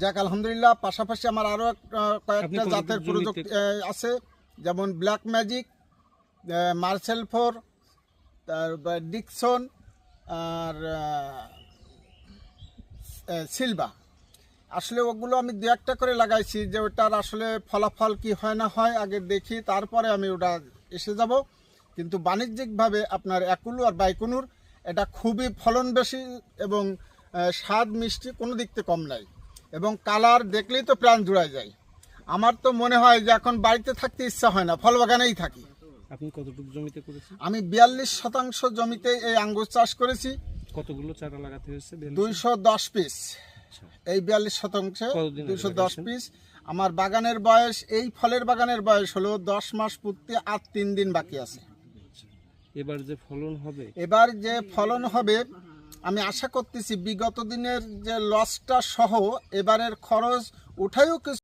যাক আলহামদুলিল্লাহ। পাশাপাশি আমার আরও কয়েকটা জাতের প্রযুক্তি আছে, যেমন ব্ল্যাক ম্যাজিক, মার্সেল 4, তারপর ডিকসন আর সিলভা। আসলে ওগুলো আমি দু একটা করে লাগাইছি, যে ওটার আসলে ফলাফল কি হয় না হয় আগে দেখি, তারপরে আমি ওটা এসে যাব। কিন্তু বাণিজ্যিকভাবে আপনার একুলু আর বাইকুনুর এটা খুবই ফলন বেশি এবং স্বাদ মিষ্টি কোনো দিক থেকে কম নাই, এবং কালার দেখলেই তো প্রাণ জুড়ায় যায়। আমার তো মনে হয় যে এখন বাড়িতে থাকতে ইচ্ছা হয় না, ফল বাগানেই থাকি। আপনি কতটুকু জমিতে করেছেন? আমি 42% জমিতে এই আঙ্গুর চাষ করেছি। কতগুলো চারা লাগাতে হয়েছে? 210 পিস। এই 42%, 210 পিস। আমার বাগানের বয়স, এই ফলের বাগানের বয়স হলো 10 মাস পূর্তি আর 3 দিন বাকি আছে। এবার যে ফলন হবে আমি আশা করতেছি বিগত দিনের যে লসটা সহ এবারের খরচ উঠাইও কিছু